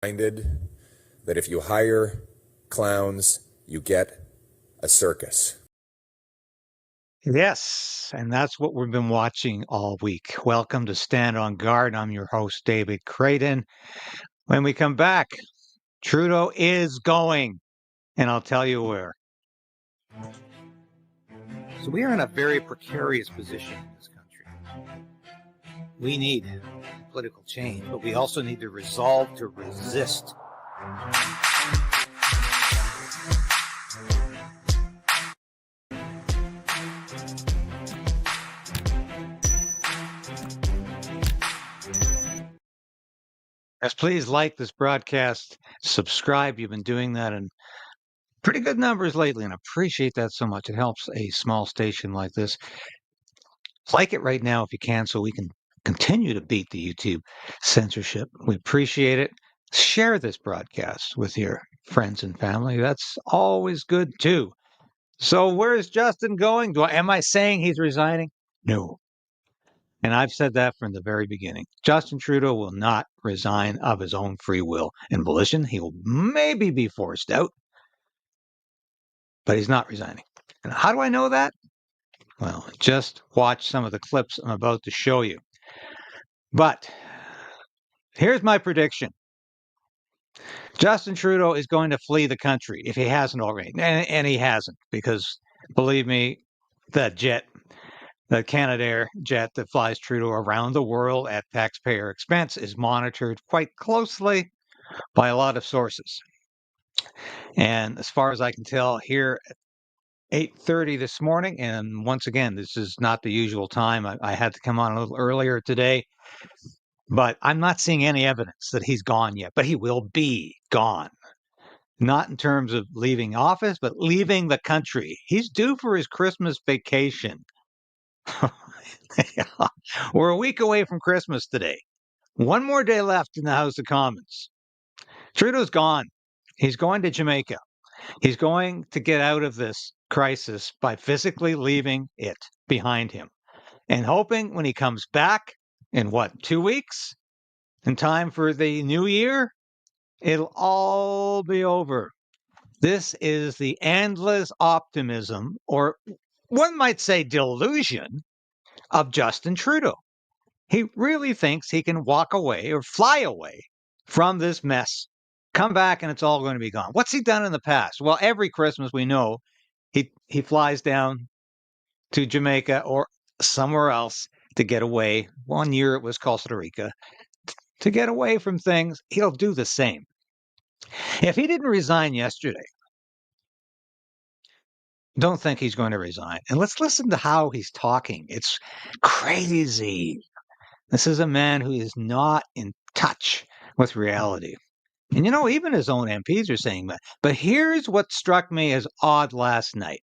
reminded that if you hire clowns, you get a circus. Yes, and that's what we've been watching all week. Welcome to Stand on Guard. I'm your host, David Krayden. When we come back, Trudeau is going, and I'll tell you where. So we are in a very precarious position in this country. We need political change, but we also need the resolve to resist. Yes, please like this broadcast, subscribe. You've been doing that in pretty good numbers lately, and I appreciate that so much. It helps a small station like this. Like it right now if you can, so we can continue to beat the YouTube censorship. We appreciate it. Share this broadcast with your friends and family. That's always good too. So where is Justin going? Am I saying he's resigning? No. And I've said that from the very beginning. Justin Trudeau will not resign of his own free will and volition. He will maybe be forced out, but he's not resigning. And how do I know that? Well, just watch some of the clips I'm about to show you. But here's my prediction. Justin Trudeau is going to flee the country if he hasn't already. And he hasn't, because believe me, that jet, the Canadair jet that flies Trudeau around the world at taxpayer expense is monitored quite closely by a lot of sources. And as far as I can tell, here at 8:30 this morning, and once again, this is not the usual time. I had to come on a little earlier today, but I'm not seeing any evidence that he's gone yet, but he will be gone. Not in terms of leaving office, but leaving the country. He's due for his Christmas vacation. We're a week away from Christmas today. One more day left in the House of Commons. Trudeau's gone. He's going to Jamaica. He's going to get out of this crisis by physically leaving it behind him and hoping when he comes back in 2 weeks, in time for the new year, it'll all be over. This is the endless optimism, or one might say delusion, of Justin Trudeau. He really thinks he can walk away or fly away from this mess, come back, and it's all going to be gone. What's he done in the past? Well, every Christmas we know he flies down to Jamaica or somewhere else to get away. One year it was Costa Rica. To get away from things, he'll do the same. If he didn't resign yesterday, don't think he's going to resign. And let's listen to how he's talking. It's crazy. This is a man who is not in touch with reality. And even his own MPs are saying that. But here's what struck me as odd last night.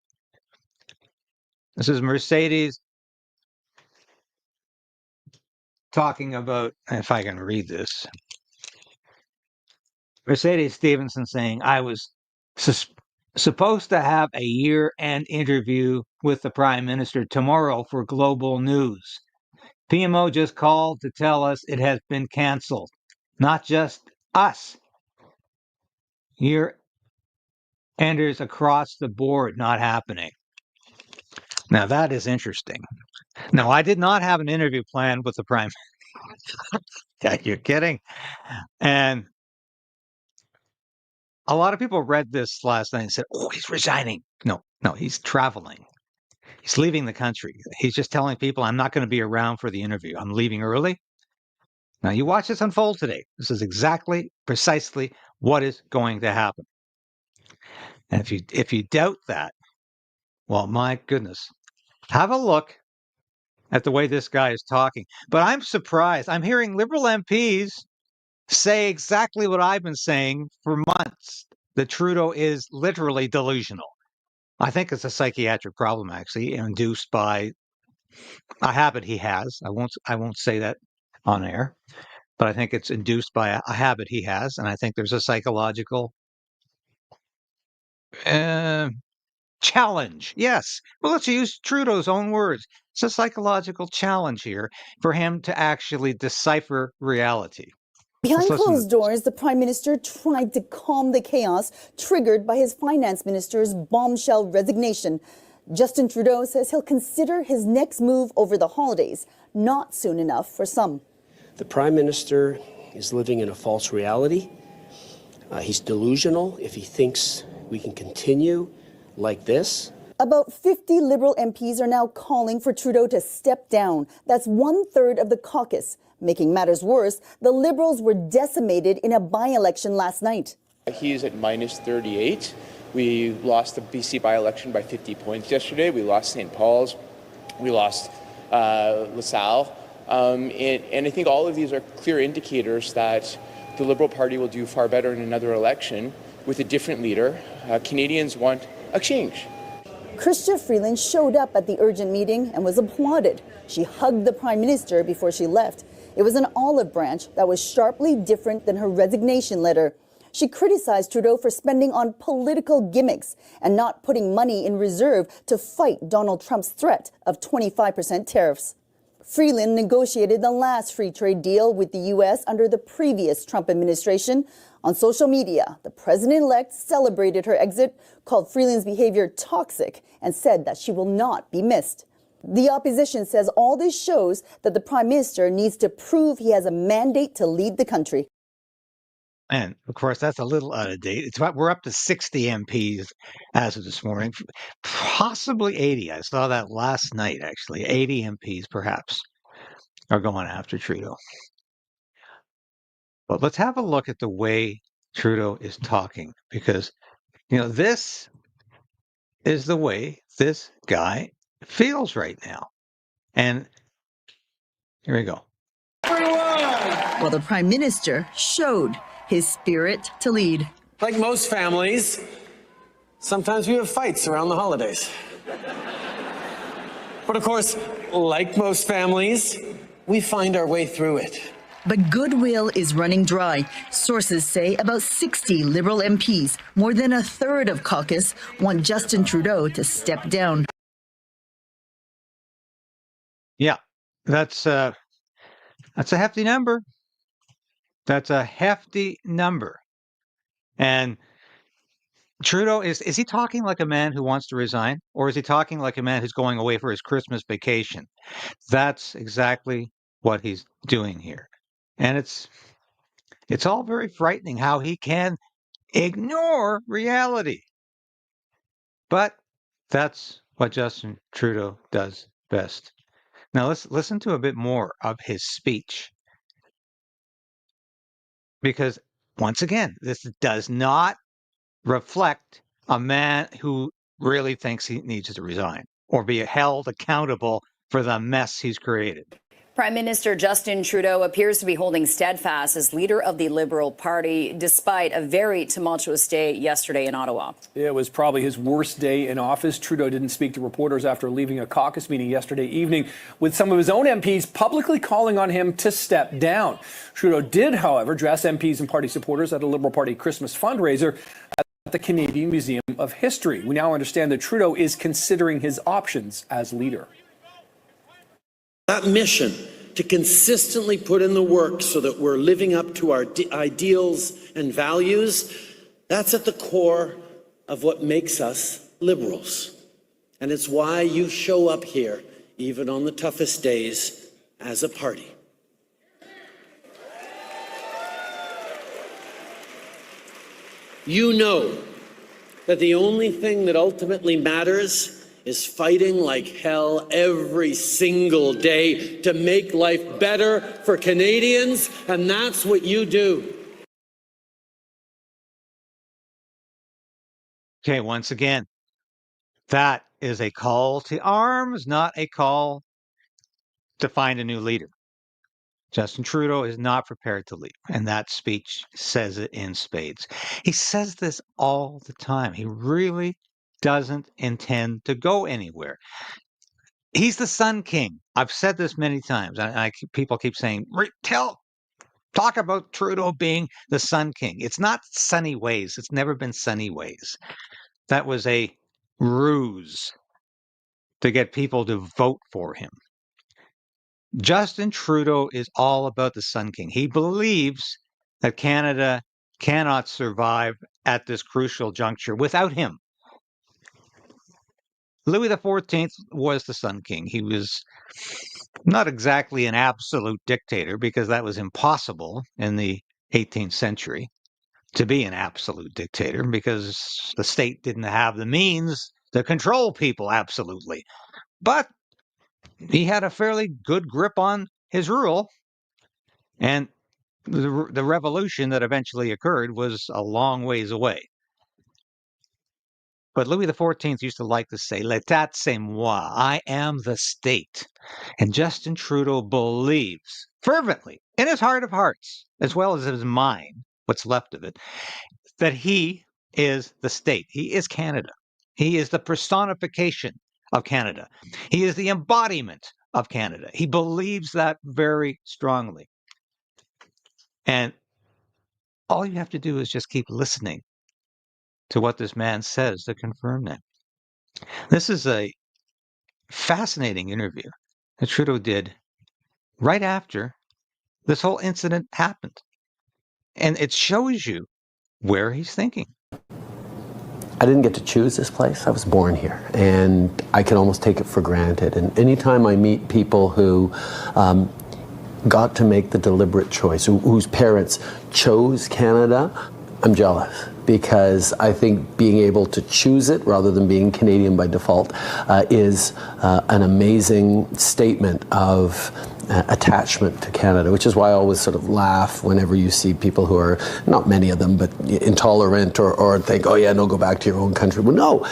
This is Mercedes talking about, if I can read this, Mercedes Stephenson saying, I was supposed to have a year-end interview with the Prime Minister tomorrow for Global News. PMO just called to tell us it has been canceled. Not just us. Year-enders across the board not happening. Now that is interesting. No, I did not have an interview planned with the Prime Minister. Yeah, you're kidding. And a lot of people read this last night and said, oh, he's resigning. No, he's traveling. He's leaving the country. He's just telling people, I'm not going to be around for the interview. I'm leaving early. Now, you watch this unfold today. This is precisely what is going to happen. And if you doubt that, well, my goodness, have a look at the way this guy is talking. But I'm surprised. I'm hearing Liberal MPs say exactly what I've been saying for months, that Trudeau is literally delusional. I think it's a psychiatric problem, actually, induced by a habit he has. I won't say that on air, but I think it's induced by a habit he has, and I think there's a psychological challenge. Yes. Well, let's use Trudeau's own words. It's a psychological challenge here for him to actually decipher reality. Let's Behind listen to closed doors, the Prime Minister tried to calm the chaos triggered by his Finance Minister's bombshell resignation. Justin Trudeau says he'll consider his next move over the holidays, not soon enough for some. The Prime Minister is living in a false reality. He's delusional if he thinks we can continue like this. About 50 Liberal MPs are now calling for Trudeau to step down. That's 1/3 of the caucus. Making matters worse, the Liberals were decimated in a by-election last night. He's at minus 38. We lost the BC by-election by 50 points yesterday. We lost St. Paul's. We lost LaSalle. And I think all of these are clear indicators that the Liberal Party will do far better in another election with a different leader. Canadians want a change. Chrystia Freeland showed up at the urgent meeting and was applauded. She hugged the Prime Minister before she left. It was an olive branch that was sharply different than her resignation letter. She criticized Trudeau for spending on political gimmicks and not putting money in reserve to fight Donald Trump's threat of 25% tariffs. Freeland negotiated the last free trade deal with the U.S. under the previous Trump administration. On social media, the president-elect celebrated her exit, called Freeland's behavior toxic, and said that she will not be missed. The opposition says all this shows that the Prime Minister needs to prove he has a mandate to lead the country. And of course, that's a little out of date. We're up to 60 MPs as of this morning, possibly 80. I saw that last night, actually. 80 MPs, perhaps, are going after Trudeau. But let's have a look at the way Trudeau is talking, because, this is the way this guy feels right now. And here we go. Well, the Prime Minister showed his spirit to lead. Like most families, sometimes we have fights around the holidays. But of course, like most families, we find our way through it. But goodwill is running dry. Sources say about 60 Liberal MPs, more than 1/3 of caucus, want Justin Trudeau to step down. Yeah, that's a hefty number. That's a hefty number. And Trudeau, is he talking like a man who wants to resign, or is he talking like a man who's going away for his Christmas vacation? That's exactly what he's doing here. And it's all very frightening how he can ignore reality. But that's what Justin Trudeau does best. Now let's listen to a bit more of his speech. Because once again, this does not reflect a man who really thinks he needs to resign or be held accountable for the mess he's created. Prime Minister Justin Trudeau appears to be holding steadfast as leader of the Liberal Party, despite a very tumultuous day yesterday in Ottawa. It was probably his worst day in office. Trudeau didn't speak to reporters after leaving a caucus meeting yesterday evening, with some of his own MPs publicly calling on him to step down. Trudeau did, however, address MPs and party supporters at a Liberal Party Christmas fundraiser at the Canadian Museum of History. We now understand that Trudeau is considering his options as leader. That mission to consistently put in the work so that we're living up to our ideals and values, that's at the core of what makes us Liberals. And it's why you show up here, even on the toughest days, as a party. You know that the only thing that ultimately matters is fighting like hell every single day to make life better for Canadians, and that's what you do. Okay, once again, that is a call to arms, not a call to find a new leader. Justin Trudeau is not prepared to leave, and that speech says it in spades. He says this all the time. He really doesn't intend to go anywhere. He's the Sun King. I've said this many times. People keep saying, talk about Trudeau being the Sun King. It's not sunny ways. It's never been sunny ways. That was a ruse to get people to vote for him. Justin Trudeau is all about the Sun King. He believes that Canada cannot survive at this crucial juncture without him. Louis XIV was the Sun King. He was not exactly an absolute dictator because that was impossible in the 18th century to be an absolute dictator because the state didn't have the means to control people absolutely. But he had a fairly good grip on his rule. And the revolution that eventually occurred was a long ways away. But Louis XIV used to like to say, "L'état c'est moi," I am the state. And Justin Trudeau believes fervently, in his heart of hearts, as well as his mind, what's left of it, that he is the state. He is Canada. He is the personification of Canada. He is the embodiment of Canada. He believes that very strongly. And all you have to do is just keep listening to what this man says to confirm that. This is a fascinating interview that Trudeau did right after this whole incident happened. And it shows you where he's thinking. I didn't get to choose this place. I was born here, and I can almost take it for granted. And anytime I meet people who got to make the deliberate choice, whose parents chose Canada, I'm jealous, because I think being able to choose it rather than being Canadian by default is an amazing statement of attachment to Canada, which is why I always sort of laugh whenever you see people who are, not many of them, but intolerant or think, oh yeah, no, go back to your own country. Well, no,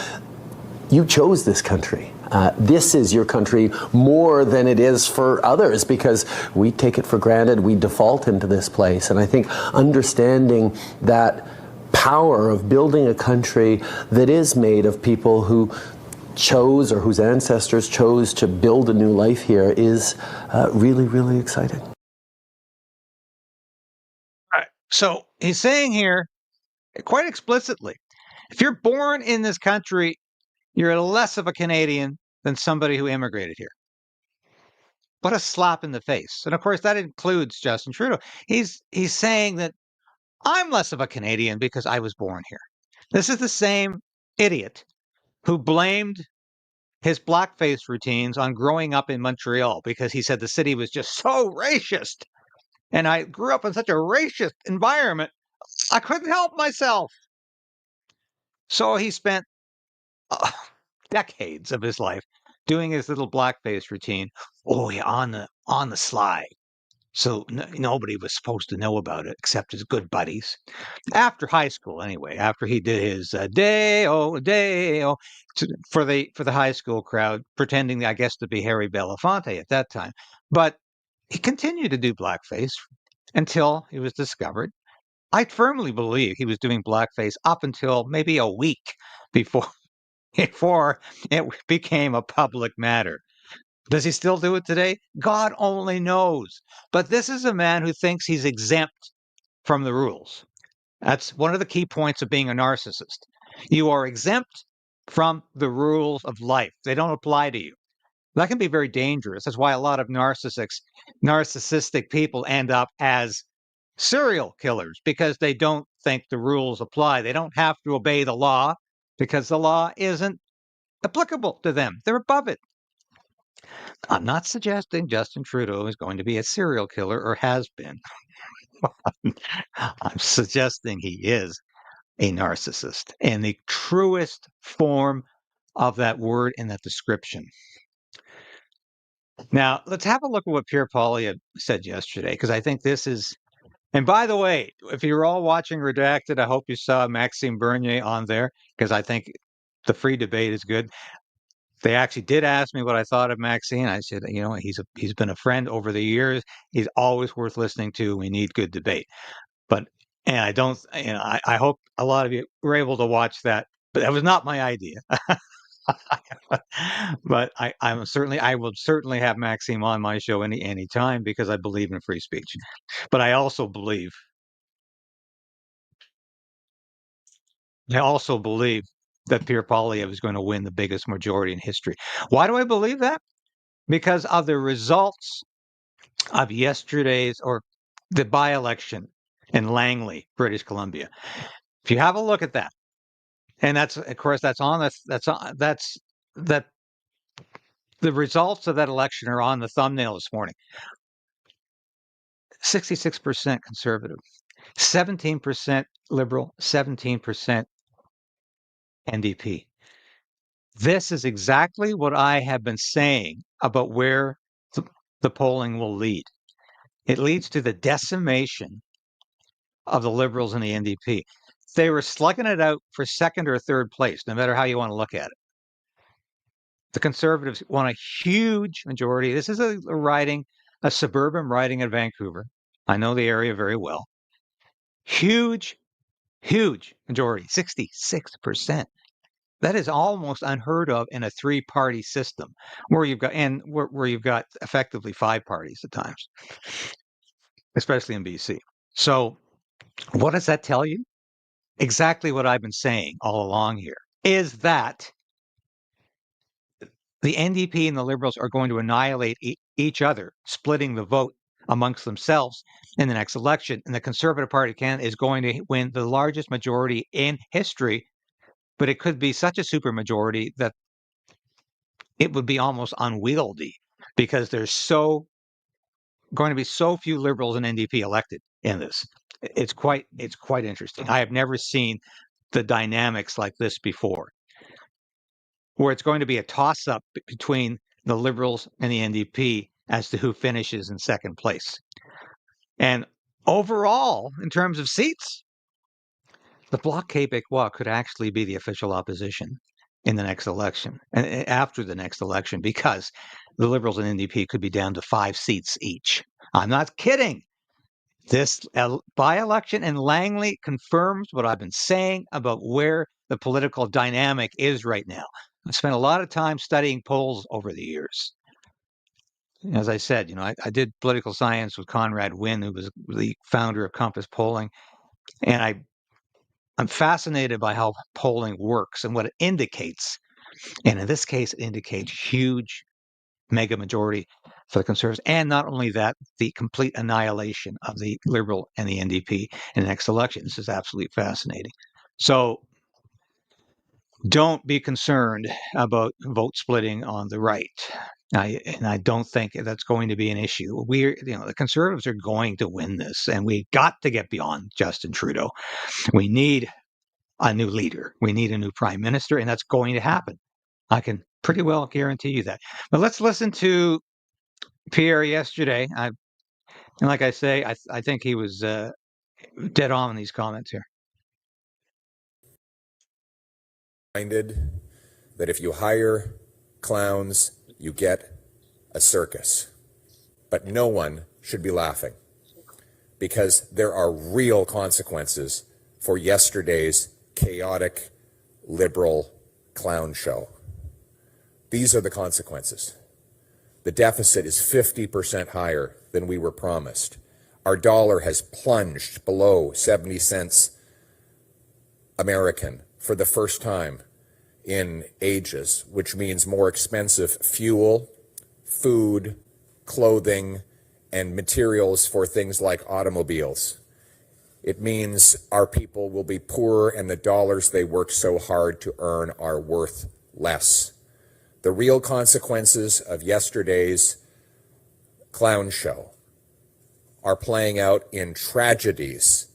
you chose this country. This is your country more than it is for others because we take it for granted, we default into this place. And I think understanding that power of building a country that is made of people who chose or whose ancestors chose to build a new life here is really, really exciting. All right. So he's saying here quite explicitly, if you're born in this country, you're less of a Canadian than somebody who immigrated here. What a slap in the face. And of course, that includes Justin Trudeau. He's saying that I'm less of a Canadian because I was born here. This is the same idiot who blamed his blackface routines on growing up in Montreal because he said the city was just so racist. And I grew up in such a racist environment, I couldn't help myself. So he spent decades of his life doing his little blackface routine. Oh yeah, on the sly. So nobody was supposed to know about it except his good buddies. After high school, anyway, after he did his day-o, day-o for the high school crowd, pretending, I guess, to be Harry Belafonte at that time. But he continued to do blackface until he was discovered. I firmly believe he was doing blackface up until maybe a week before it became a public matter. Does he still do it today? God only knows. But this is a man who thinks he's exempt from the rules. That's one of the key points of being a narcissist. You are exempt from the rules of life. They don't apply to you. That can be very dangerous. That's why a lot of narcissistic people end up as serial killers because they don't think the rules apply. They don't have to obey the law because the law isn't applicable to them. They're above it. I'm not suggesting Justin Trudeau is going to be a serial killer or has been. I'm suggesting he is a narcissist in the truest form of that word in that description. Now, let's have a look at what Pierre Poilievre said yesterday, because I think this is. And by the way, if you're all watching Redacted, I hope you saw Maxime Bernier on there, because I think the free debate is good. They actually did ask me what I thought of Maxine. I said, he's been a friend over the years. He's always worth listening to. We need good debate. And I don't, I hope a lot of you were able to watch that, but that was not my idea. But I will certainly have Maxime on my show any time because I believe in free speech. But I also believe that Pierre Poilievre is going to win the biggest majority in history. Why do I believe that? Because of the results of yesterday's or the by-election in Langley, British Columbia. If you have a look at that, and that's of course that's that the results of that election are on the thumbnail this morning. 66% conservative, 17% liberal, 17% NDP. This is exactly what I have been saying about where the polling will lead. It leads to the decimation of the Liberals and the NDP. They were slugging it out for second or third place, no matter how you want to look at it. The Conservatives won a huge majority. This is a riding, a suburban riding in Vancouver. I know the area very well. Huge majority, 66%. That is almost unheard of in a three-party system where you've got effectively five parties at times, especially in BC. So what does that tell you? Exactly what I've been saying all along here is that the NDP and the Liberals are going to annihilate each other, splitting the vote amongst themselves in the next election. And the Conservative Party of Canada is going to win the largest majority in history, but it could be such a supermajority that it would be almost unwieldy because there's going to be so few Liberals and NDP elected in this. It's quite interesting. I have never seen the dynamics like this before, where it's going to be a toss-up between the Liberals and the NDP as to who finishes in second place. And overall, in terms of seats, the Bloc Québécois could actually be the official opposition in the next election and after the next election, because the Liberals and NDP could be down to 5 seats each. I'm not kidding. This by-election in Langley confirms what I've been saying about where the political dynamic is right now. I've spent a lot of time studying polls over the years. As I said, I did political science with Conrad Wynne, who was the founder of Compass Polling, and I'm fascinated by how polling works and what it indicates. And in this case, it indicates huge mega majority for the Conservatives. And not only that, the complete annihilation of the Liberal and the NDP in the next election. This is absolutely fascinating. So don't be concerned about vote splitting on the right. And I don't think that's going to be an issue. The Conservatives are going to win this, and we got to get beyond Justin Trudeau. We need a new leader. We need a new prime minister, and that's going to happen. I can pretty well guarantee you that. But let's listen to Pierre yesterday. And like I say, I think he was dead on in these comments here. That if you hire clowns, you get a circus. But no one should be laughing, because there are real consequences for yesterday's chaotic liberal clown show. These are the consequences. The deficit is 50% higher than we were promised. Our dollar has plunged below 70 cents American for the first time in ages, which means more expensive fuel, food, clothing, and materials for things like automobiles. It means our people will be poorer, and the dollars they worked so hard to earn are worth less. The real consequences of yesterday's clown show are playing out in tragedies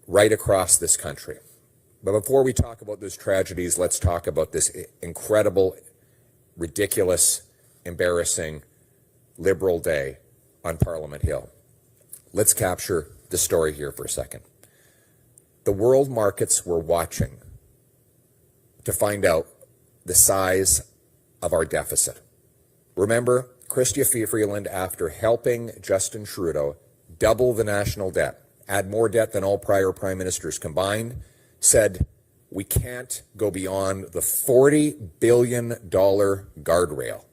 right across this country. But before we talk about those tragedies, let's talk about this incredible, ridiculous, embarrassing Liberal day on Parliament Hill. Let's capture the story here for a second. The world markets were watching to find out the size of our deficit. Remember, Chrystia Freeland, after helping Justin Trudeau double the national debt, add more debt than all prior prime ministers combined, said we can't go beyond the $40 billion guardrail,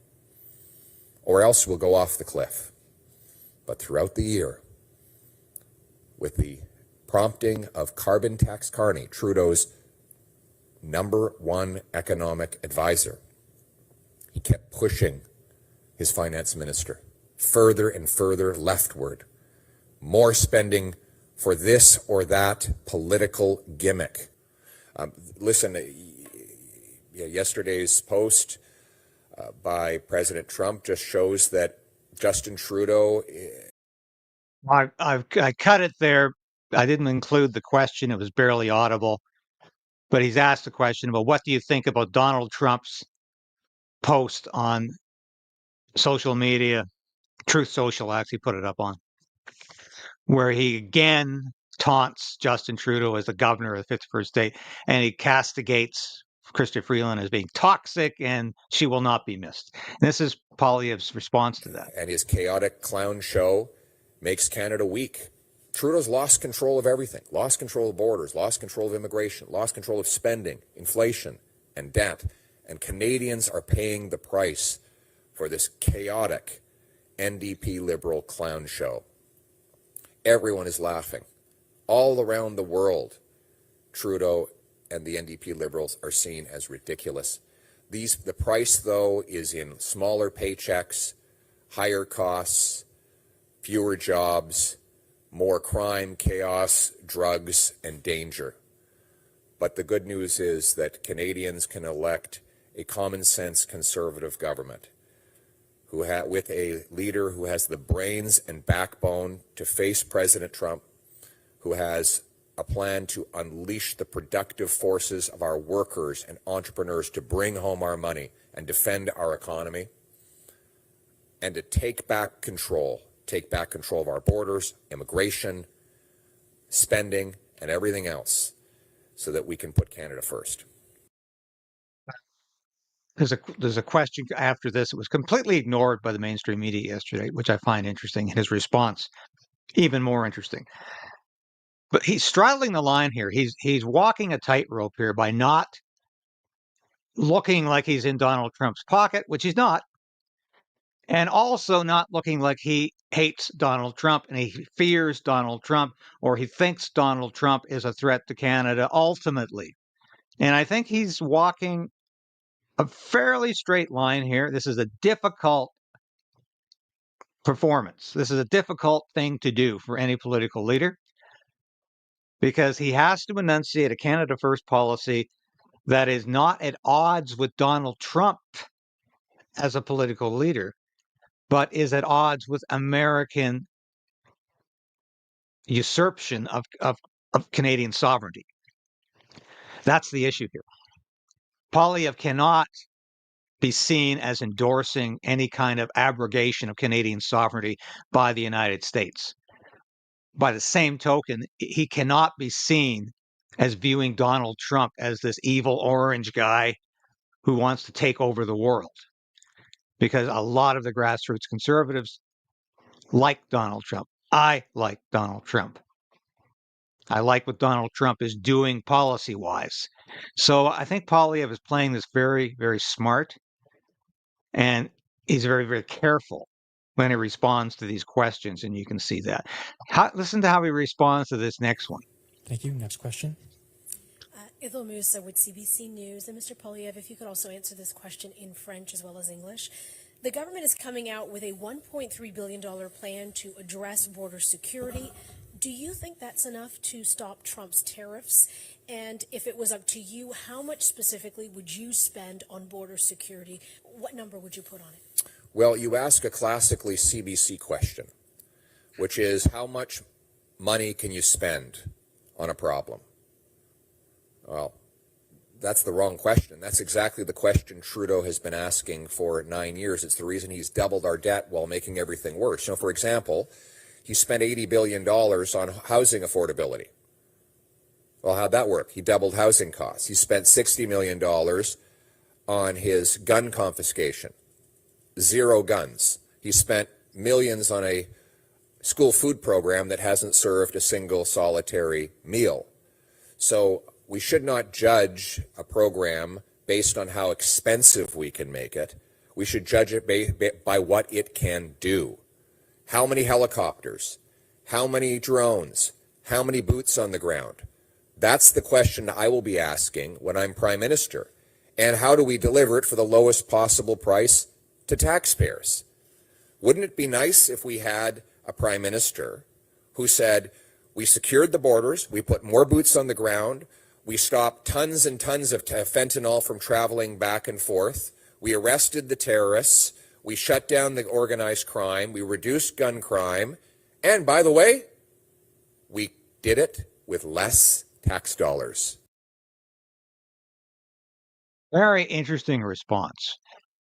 or else we'll go off the cliff. But throughout the year, with the prompting of Carbon Tax Carney, Trudeau's #1 economic advisor, he kept pushing his finance minister further and further leftward. More spending for this or that political gimmick. Listen, yesterday's post by President Trump just shows that Justin Trudeau. I cut it there. I didn't include the question. It was barely audible. But he's asked the question about what do you think about Donald Trump's post on social media, Truth Social actually put it up on, where he again taunts Justin Trudeau as the governor of the 51st state, and he castigates Chrystia Freeland as being toxic and she will not be missed. And this is Poilievre's response to that. And his chaotic clown show makes Canada weak. Trudeau's lost control of everything, lost control of borders, lost control of immigration, lost control of spending, inflation, and debt. And Canadians are paying the price for this chaotic NDP Liberal clown show. Everyone is laughing. All around the world, Trudeau and the NDP Liberals are seen as ridiculous. The price, though, is in smaller paychecks, higher costs, fewer jobs, more crime, chaos, drugs, and danger. But the good news is that Canadians can elect a common-sense conservative government with a leader who has the brains and backbone to face President Trump, who has a plan to unleash the productive forces of our workers and entrepreneurs to bring home our money and defend our economy, and to take back control of our borders, immigration, spending, and everything else, so that we can put Canada first. There's a question after this. It was completely ignored by the mainstream media yesterday, which I find interesting, and his response even more interesting. But he's straddling the line here. He's walking a tightrope here by not looking like he's in Donald Trump's pocket, which he's not, and also not looking like he hates Donald Trump and he fears Donald Trump or he thinks Donald Trump is a threat to Canada ultimately. And I think he's walking a fairly straight line here. This is a difficult performance. This is a difficult thing to do for any political leader because he has to enunciate a Canada First policy that is not at odds with Donald Trump as a political leader, but is at odds with American usurpation of Canadian sovereignty. That's the issue here. Poilievre cannot be seen as endorsing any kind of abrogation of Canadian sovereignty by the United States. By the same token, he cannot be seen as viewing Donald Trump as this evil orange guy who wants to take over the world. Because a lot of the grassroots conservatives like Donald Trump. I like Donald Trump. I like what Donald Trump is doing policy-wise. So I think Poilievre is playing this very, very smart, and he's very, very careful when he responds to these questions, and you can see that. Listen to how he responds to this next one. Thank you. Next question. Ithel Musa with CBC News. And Mr. Poilievre, if you could also answer this question in French as well as English. The government is coming out with a $1.3 billion plan to address border security. Do you think that's enough to stop Trump's tariffs? And if it was up to you, how much specifically would you spend on border security? What number would you put on it? Well, you ask a classically CBC question, which is how much money can you spend on a problem? Well, that's the wrong question. That's exactly the question Trudeau has been asking for 9 years. It's the reason he's doubled our debt while making everything worse. For example, he spent $80 billion on housing affordability. Well, how'd that work? He doubled housing costs. He spent $60 million on his gun confiscation. 0 guns. He spent millions on a school food program that hasn't served a single solitary meal. So we should not judge a program based on how expensive we can make it. We should judge it by what it can do. How many helicopters? How many drones? How many boots on the ground? That's the question I will be asking when I'm Prime Minister. And how do we deliver it for the lowest possible price to taxpayers? Wouldn't it be nice if we had a Prime Minister who said, We secured the borders. We put more boots on the ground. We stopped tons and tons of fentanyl from traveling back and forth. We arrested the terrorists. We shut down the organized crime. We reduced gun crime. And by the way, we did it with less tax dollars. Very interesting response.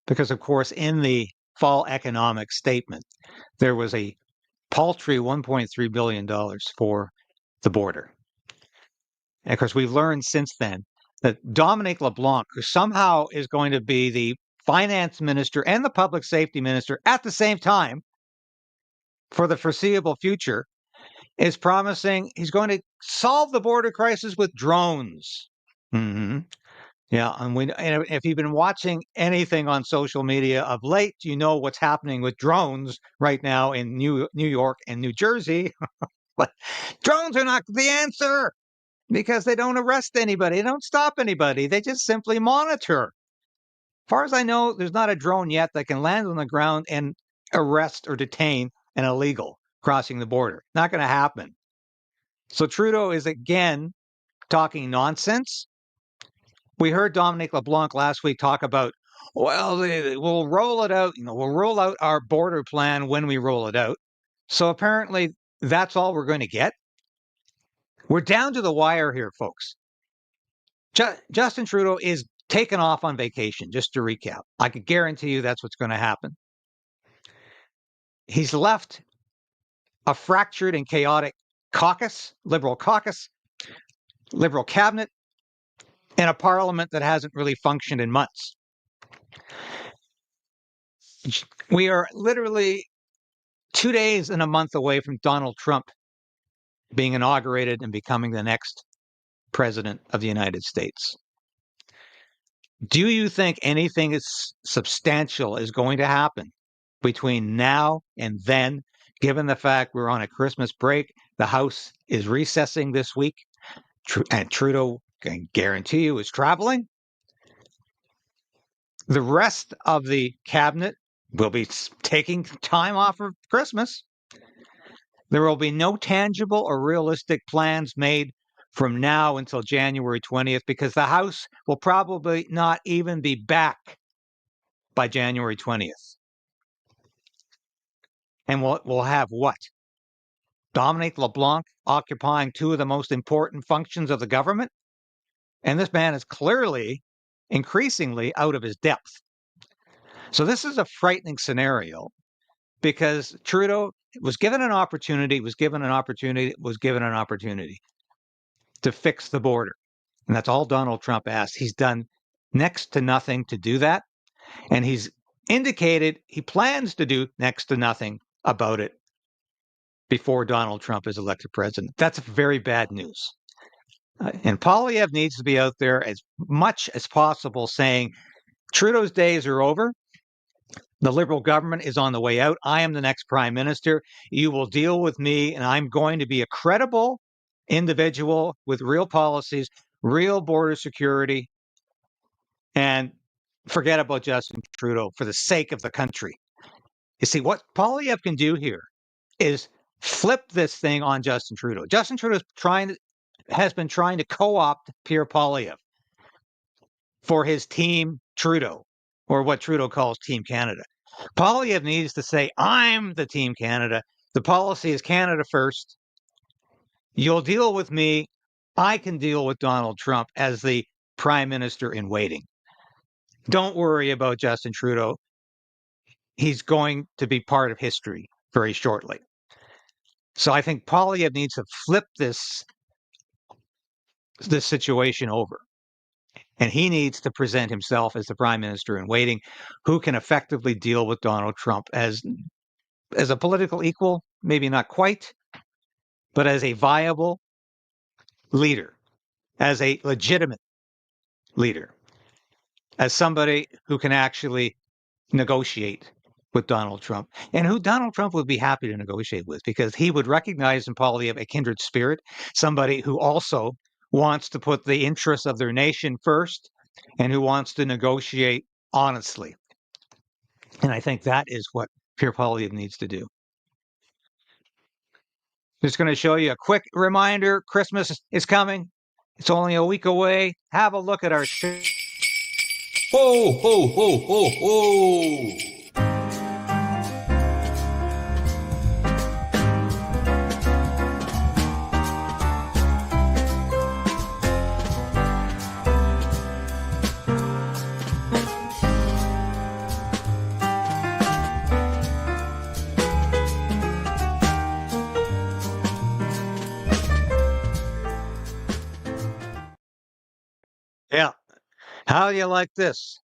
Because, of course, in the fall economic statement, there was a paltry $1.3 billion for the border. And of course, we've learned since then that Dominic LeBlanc, who somehow is going to be the finance minister and the public safety minister at the same time for the foreseeable future, is promising he's going to solve the border crisis with drones. Mm-hmm. Yeah, and if you've been watching anything on social media of late, you know what's happening with drones right now in New York and New Jersey. But drones are not the answer because they don't arrest anybody, they don't stop anybody, they just simply monitor. As far as I know, there's not a drone yet that can land on the ground and arrest or detain an illegal crossing the border. Not going to happen. So Trudeau is again talking nonsense. We heard Dominic LeBlanc last week talk about, well, we'll roll it out. We'll roll out our border plan when we roll it out. So apparently that's all we're going to get. We're down to the wire here, folks. Justin Trudeau is taken off on vacation, just to recap. I can guarantee you that's what's going to happen. He's left a fractured and chaotic Liberal cabinet, and a parliament that hasn't really functioned in months. We are literally 2 days and a month away from Donald Trump being inaugurated and becoming the next president of the United States. Do you think anything substantial is going to happen between now and then, given the fact we're on a Christmas break, the House is recessing this week, and Trudeau, can guarantee you, is traveling? The rest of the cabinet will be taking time off for Christmas. There will be no tangible or realistic plans made from now until January 20th because the House will probably not even be back by January 20th. And we'll have what? Dominic LeBlanc occupying two of the most important functions of the government? And this man is clearly increasingly out of his depth. So this is a frightening scenario because Trudeau was given an opportunity to fix the border. And that's all Donald Trump asked. He's done next to nothing to do that. And he's indicated he plans to do next to nothing about it before Donald Trump is elected president. That's very bad news. And Poilievre needs to be out there as much as possible saying Trudeau's days are over. The Liberal government is on the way out. I am the next prime minister. You will deal with me, and I'm going to be a credible individual with real policies, real border security, and forget about Justin Trudeau for the sake of the country. You see, what Poilievre can do here is flip this thing on Justin Trudeau. Justin Trudeau has been trying to co-opt Pierre Poilievre for his Team Trudeau, or what Trudeau calls Team Canada. Poilievre needs to say, I'm the Team Canada. The policy is Canada first. You'll deal with me. I can deal with Donald Trump as the prime minister in waiting. Don't worry about Justin Trudeau. He's going to be part of history very shortly. So I think Poilievre needs to flip this situation over. And he needs to present himself as the prime minister in waiting who can effectively deal with Donald Trump as a political equal, maybe not quite, but as a viable leader, as a legitimate leader, as somebody who can actually negotiate with Donald Trump, and who Donald Trump would be happy to negotiate with because he would recognize in Poilievre a kindred spirit, somebody who also wants to put the interests of their nation first and who wants to negotiate honestly. And I think that is what Pierre Poilievre needs to do. Just going to show you a quick reminder. Christmas is coming. It's only a week away. Have a look at our show. Ho, ho, ho, ho, ho! Yeah. How do you like this?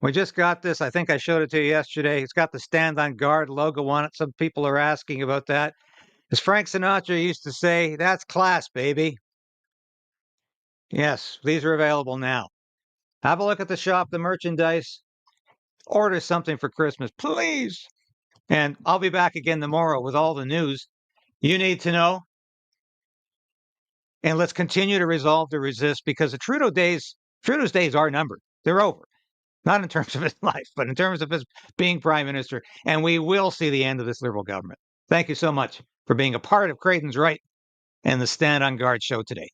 We just got this. I think I showed it to you yesterday. It's got the Stand on Guard logo on it. Some people are asking about that. As Frank Sinatra used to say, that's class, baby. Yes, these are available now. Have a look at the shop, the merchandise. Order something for Christmas, please. And I'll be back again tomorrow with all the news you need to know. And let's continue to resolve to resist, because the Trudeau's days are numbered. They're over. Not in terms of his life, but in terms of his being prime minister. And we will see the end of this Liberal government. Thank you so much for being a part of Krayden's Right and the Stand on Guard show today.